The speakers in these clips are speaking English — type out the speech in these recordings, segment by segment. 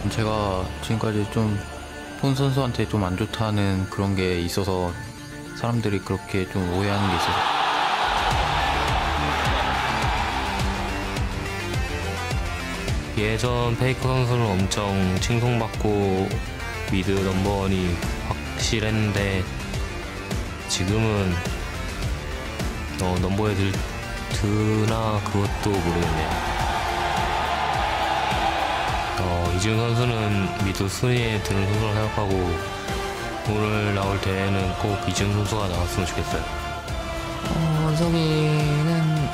제가 지금까지 좀 폰 선수한테 좀 안 좋다는 그런 게 있어서 사람들이 그렇게 좀 오해하는 게 있어서. 예전 페이커 선수는 엄청 칭송받고 미드 넘버원이 확실했는데 지금은 넘버에 드나 그것도 모르겠네요. 이지훈 선수는 미드 순위에 드는 선수로 생각하고 오늘 나올 대회는 꼭 이지훈 선수가 나왔으면 좋겠어요. 원석이는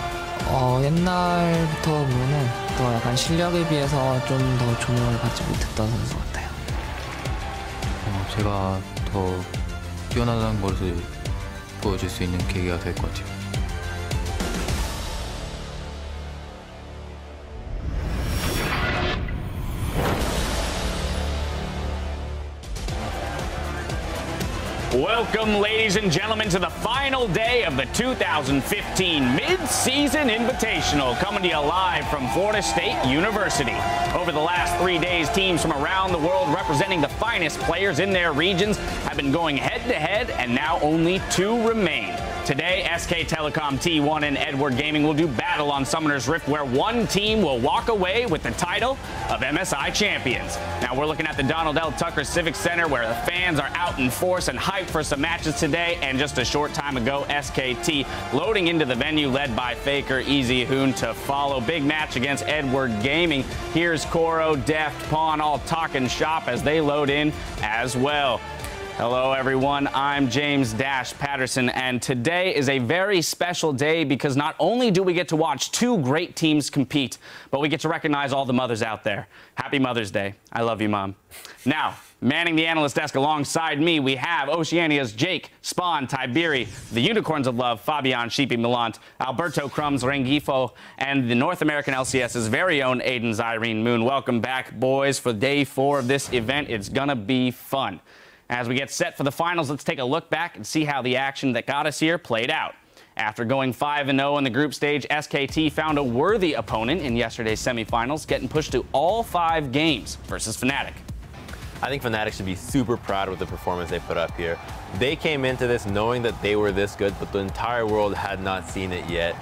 옛날부터 보면은 또 약간 실력에 비해서 좀 더 조명을 받지 못했던 선수 같아요. 제가 더 뛰어나다는 것을 보여줄 수 있는 계기가 될 것 같아요. Welcome, ladies and gentlemen, to the final day of the 2015 Mid-Season Invitational, coming to you live from Florida State University. Over the last 3 days, teams from around the world representing the finest players in their regions have been going head-to-head, and now only 2 remain. Today, SK Telecom T1 and Edward Gaming will do battle on Summoner's Rift, where one team will walk away with the title of MSI champions. Now, we're looking at the Donald L. Tucker Civic Center, where the fans are out in force and hyped for some matches today. And just a short time ago, SKT loading into the venue, led by Faker, Easy Hoon to follow. Big match against Edward Gaming. Here's Koro, Deft, Pawn, all talking shop as they load in as well. Hello, everyone. I'm James Dash Patterson, and today is a very special day because not only do we get to watch 2 great teams compete, but we get to recognize all the mothers out there. Happy Mother's Day. I love you, Mom. Now, manning the analyst desk alongside me, we have Oceania's Jake, Spawn, Tiberi, the Unicorns of Love, Fabian, Sheepy Milant, Alberto Crumbs, Rengifo, and the North American LCS's very own Aiden Zyrene Moon. Welcome back, boys, for day 4 of this event. It's gonna be fun. As we get set for the finals, let's take a look back and see how the action that got us here played out. After going 5-0 in the group stage, SKT found a worthy opponent in yesterday's semifinals, getting pushed to all 5 games versus Fnatic. I think Fnatic should be super proud with the performance they put up here. They came into this knowing that they were this good, but the entire world had not seen it yet.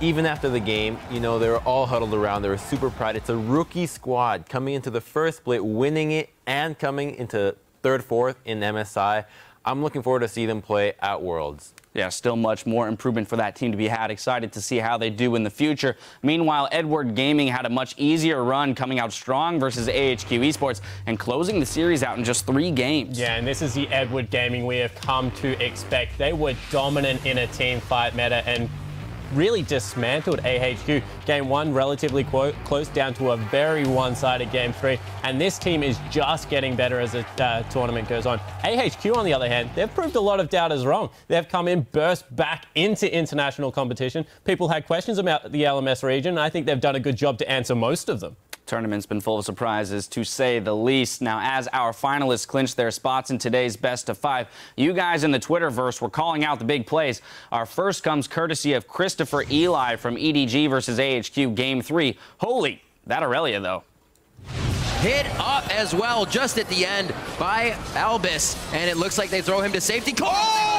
Even after the game, you know, they were all huddled around. They were super proud. It's a rookie squad coming into the first split, winning it, and coming into 3rd, 4th in MSI. I'm looking forward to see them play at Worlds. Yeah, still much more improvement for that team to be had. Excited to see how they do in the future. Meanwhile, Edward Gaming had a much easier run, coming out strong versus AHQ Esports and closing the series out in just 3 games. Yeah, and this is the Edward Gaming we have come to expect. They were dominant in a team fight meta and really dismantled AHQ. Game 1 relatively close, down to a very one-sided Game 3, and this team is just getting better as the tournament goes on. AHQ, on the other hand, they've proved a lot of doubters wrong. They've come in, burst back into international competition. People had questions about the LMS region, and I think they've done a good job to answer most of them. Tournament's been full of surprises, to say the least. Now, as our finalists clinch their spots in today's best of 5, you guys in the Twitterverse were calling out the big plays. Our first comes courtesy of Christopher Eli from EDG versus AHQ Game 3. Holy, that Aurelia, though. Hit up as well just at the end by Albus, and it looks like they throw him to safety. Oh!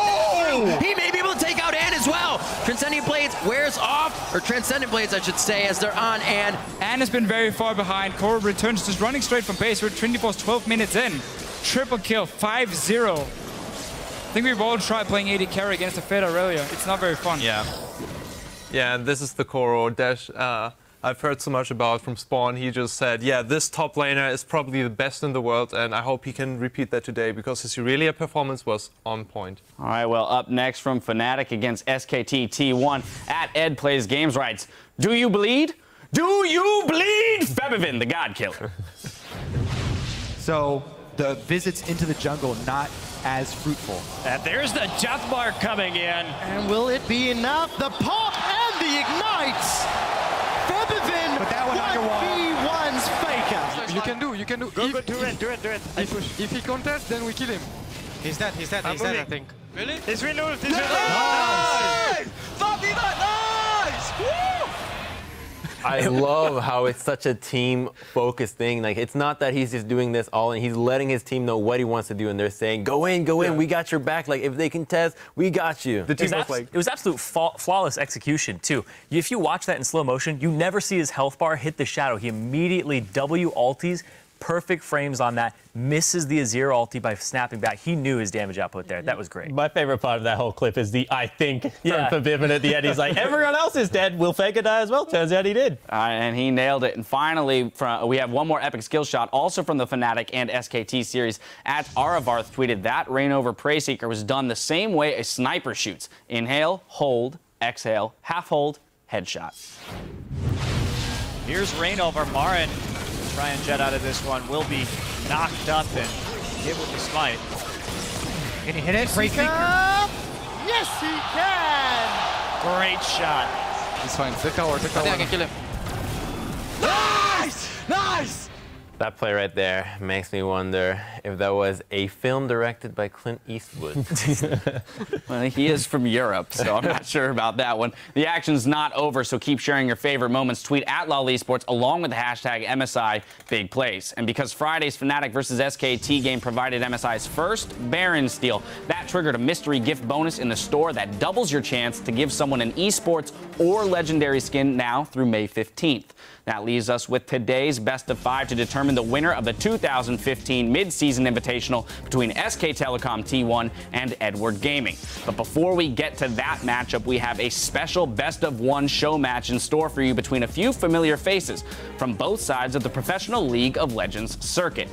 He may be able to take out Ann as well. Transcendent Blades wears off, or Transcendent Blades, I should say, as they're on Ann. Ann has been very far behind. Cora returns, just running straight from base. We're 12 minutes in. Triple kill, 5-0. I think we've all tried playing AD carry against a Fed Aurelia. It's not very fun. Yeah. Yeah, and this is the Koro Dash I've heard so much about from Spawn. He just said, yeah, this top laner is probably the best in the world, and I hope he can repeat that today because his Aurelia performance was on point. All right, well, up next from Fnatic against SKT T1 at Ed Plays Games writes, do you bleed? Do you bleed? Febivin, the God Killer. So the visits into the jungle not as fruitful. And there's the death bar coming in. And will it be enough? The pop and the ignites! Febivin, but that one underwater. 1v1's Faker. You can do. Go, do it. If he contests, then we kill him. He's dead, I think. Really? He's removed, Nice! Fabian, nice! Woo! I love how it's such a team-focused thing. Like, it's not that he's just doing this all in. He's letting his team know what he wants to do, and they're saying, go in, we got your back. Like, if they contest, we got you. The team it was absolute flawless execution, too. If you watch that in slow motion, you never see his health bar hit the shadow. He immediately W-ulties. Perfect frames on that, misses the Azir ulti by snapping back. He knew his damage output there. That was great. My favorite part of that whole clip is the I think from Forbidden at the end. He's like, everyone else is dead. Will Faker die as well? Turns out he did. And he nailed it. And finally, we have one more epic skill shot, also from the Fnatic and SKT series. At Aravarth tweeted that Reign over Preyseeker was done the same way a sniper shoots. Inhale, hold, exhale, half hold, headshot. Here's Reign over Marin. Try and jet out of this one. Will be knocked up and hit with the smite. Can he hit it? Preyseeker? Yes, he can! Great shot. He's fine. Take out I think I can kill him. Nice! Nice! That play right there makes me wonder if that was a film directed by Clint Eastwood. Well, he is from Europe, so I'm not sure about that one. The action's not over, so keep sharing your favorite moments. Tweet at LOL Esports along with the hashtag MSI Big Plays. And because Friday's Fnatic versus SKT game provided MSI's first Baron steal, that triggered a mystery gift bonus in the store that doubles your chance to give someone an esports or legendary skin now through May 15th. That leaves us with today's best of 5 to determine the winner of the 2015 mid-season invitational between SK Telecom T1 and Edward Gaming. But before we get to that matchup, we have a special best of 1 show match in store for you between a few familiar faces from both sides of the professional League of Legends circuit.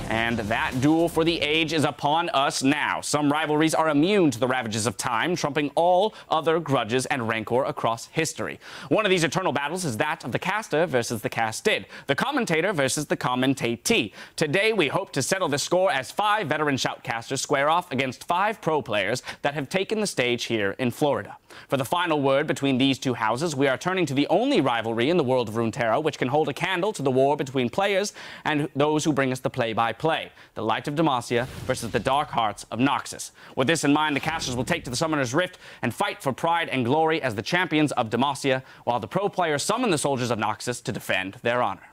And that duel for the age is upon us now. Some rivalries are immune to the ravages of time, trumping all other grudges and rancor across history. One of these eternal battles is that of the caster versus the casted, the commentator versus the commentatee. Today, we hope to settle the score as 5 veteran shoutcasters square off against 5 pro players that have taken the stage here in Florida. For the final word between these two houses, we are turning to the only rivalry in the world of Runeterra which can hold a candle to the war between players and those who bring us the play-by-play, the Light of Demacia versus the Dark Hearts of Noxus. With this in mind, the casters will take to the Summoner's Rift and fight for pride and glory as the champions of Demacia, while the pro players summon the soldiers of Noxus to defend their honor.